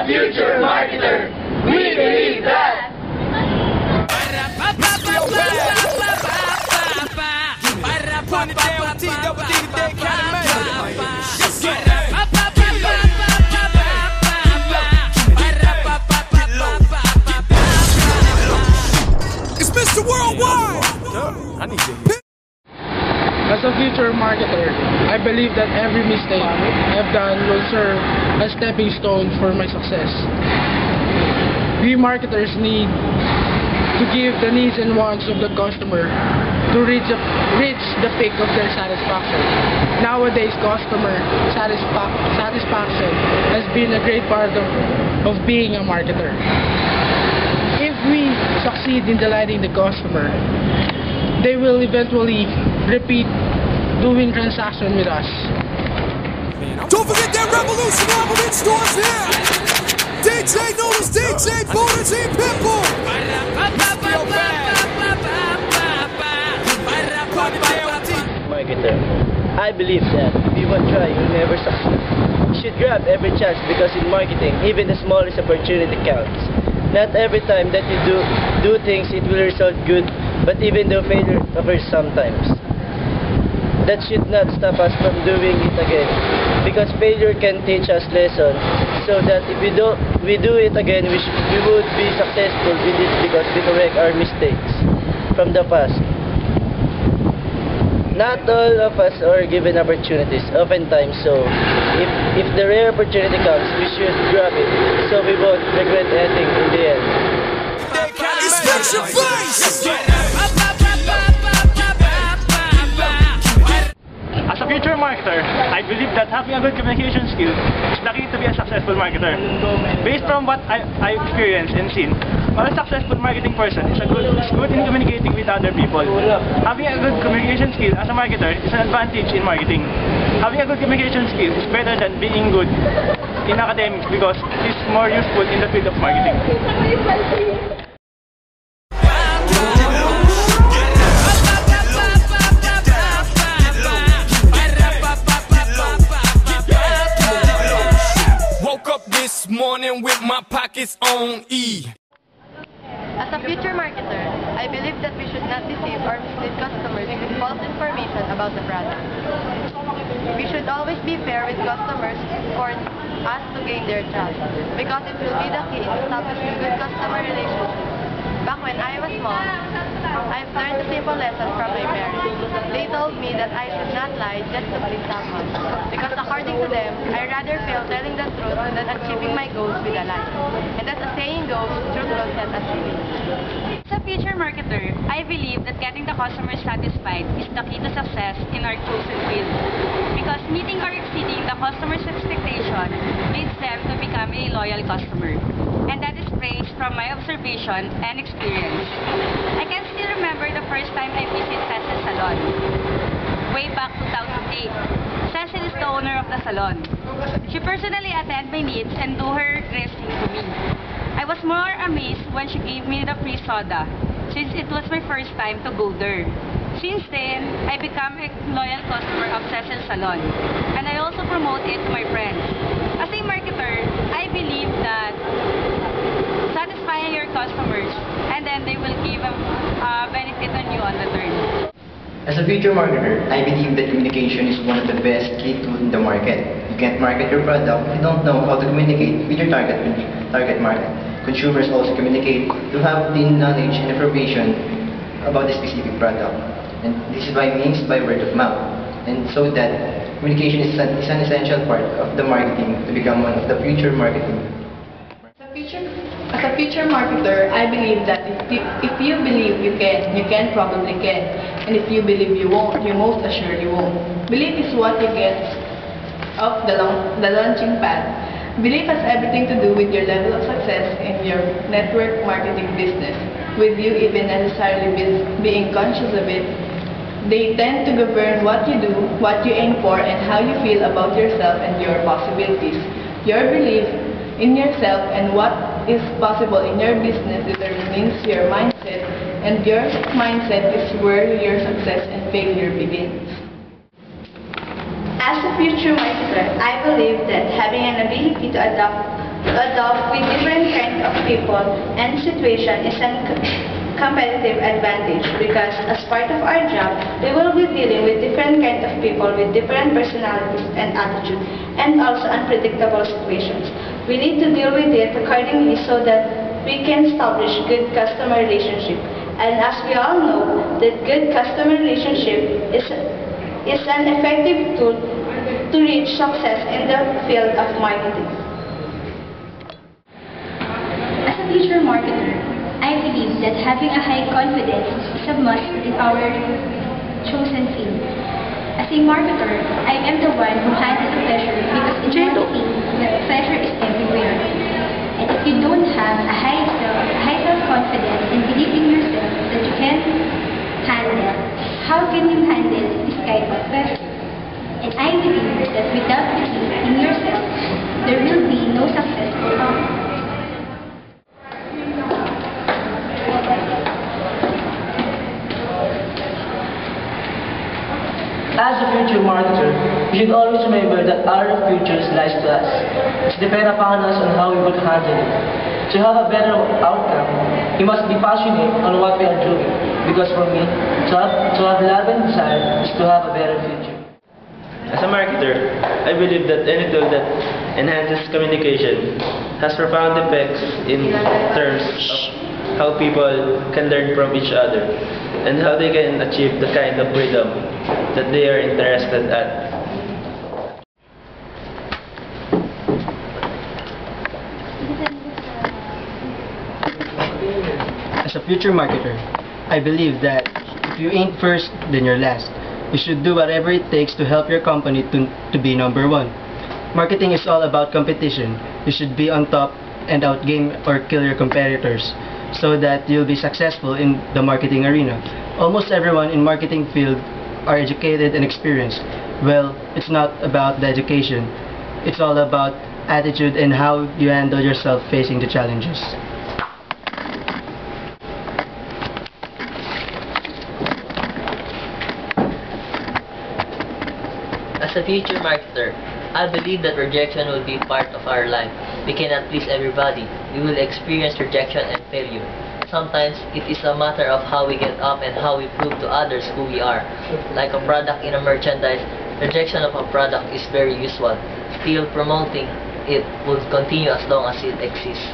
a future marketer, we believe that it's Mr. Worldwide! As a future marketer, I believe that every mistake I've done will serve as stepping stone for my success. We marketers need to give the needs and wants of the customer to reach the peak of their satisfaction. Nowadays, customer satisfaction has been a great part of being a marketer. If we succeed in delighting the customer, they will eventually repeat doing transaction with us. Don't forget that Revolution album in stores here! DJ Noodles, DJ Borders, and Pitbull! Marketer, I believe that if you won't try, you'll never succeed. You should grab every chance because in marketing, even the smallest opportunity counts. Not every time that you do things, it will result good, but even though failure occurs sometimes. That should not stop us from doing it again, because failure can teach us lessons, so that if we do it again, we would be successful with it because we correct our mistakes from the past. Not all of us are given opportunities, oftentimes, so if the rare opportunity comes, we should grab it, so we won't regret anything in the end. It's your face! As a future marketer, I believe that having a good communication skill is the key to be a successful marketer. Based from what I experienced and seen, a successful marketing person is good in communicating with other people. Having a good communication skill as a marketer is an advantage in marketing. Having a good communication skill is better than being good in academics because it is more useful in the field of marketing. Morning with my pockets on E. As a future marketer, I believe that we should not deceive or mislead customers with false information about the product. We should always be fair with customers for us to gain their trust, because it will be the key in establishing good customer relationships. Back when I was small, I've learned a simple lesson from my parents. They told me that I should not lie just to please someone, because according to them, I rather fail telling the truth than achieving my goals with a lie. And as the saying goes, truth will set us free. As a future marketer, I believe that getting the customer satisfied is the key to success in our chosen field. Because meeting or exceeding the customer's expectation leads them to become a loyal customer. And that is praised from my observation and experience. I can still remember the first time I visited Cecil's salon. Way back 2008. Cecil is the owner of the salon. She personally attended my needs and do her dressing to me. I was more amazed when she gave me the free soda, since it was my first time to go there. Since then, I became a loyal customer of Cecil's salon, and I also promote it to my friends. As a marketer, I believe that satisfying your customers, and then they will give a benefit on you on return. As a future marketer, I believe that communication is one of the best key tools in the market. You can't market your product if you don't know how to communicate with your target market. Consumers also communicate to have the knowledge and information about the specific product. And this is by means by word of mouth. And so that communication is an essential part of the marketing to become one of the future marketing. As a future marketer, I believe that if you believe you can probably can. And if you believe you won't, you most assured you won't. Belief is what you get off the launching pad. Belief has everything to do with your level of success in your network marketing business, with you even necessarily being conscious of it. They tend to govern what you do, what you aim for, and how you feel about yourself and your possibilities. Your belief in yourself and what is possible in your business determines your mindset, and your mindset is where your success and failure begins. As a future marketer, I believe that having an ability to adapt to adopt with different kinds of people and situation is a competitive advantage because as part of our job, we will be dealing with different kinds of people with different personalities and attitudes and also unpredictable situations. We need to deal with it accordingly so that we can establish good customer relationship. And as we all know, that good customer relationship is an effective tool to reach success in the field of marketing. As a future marketer, I believe that having a high confidence is a must in our chosen field. As a marketer, I am the one who handles pressure because in marketing, pressure is everywhere. And if you don't have a high self-confidence and believe in yourself that you can handle, how can you handle this kind of pressure? And I believe that without belief in yourself, there will be no successful marketing. As a future marketer, we should always remember that our future lies to us. It's dependent upon us on how we would handle it. To have a better outcome, we must be passionate on what we are doing. Because for me, to have love and desire is to have a better future. As a marketer, I believe that any tool that enhances communication has profound effects in terms of how people can learn from each other and how they can achieve the kind of freedom that they are interested at. As a future marketer, I believe that if you ain't first, then you're last. You should do whatever it takes to help your company to be number one. Marketing is all about competition. You should be on top and outgame or kill your competitors so that you'll be successful in the marketing arena. Almost everyone in marketing field are educated and experienced. Well, it's not about the education. It's all about attitude and how you handle yourself facing the challenges. As a future marketer, I believe that rejection will be part of our life. We cannot please everybody. We will experience rejection and failure. Sometimes it is a matter of how we get up and how we prove to others who we are. Like a product in a merchandise, rejection of a product is very usual. Still, promoting it will continue as long as it exists.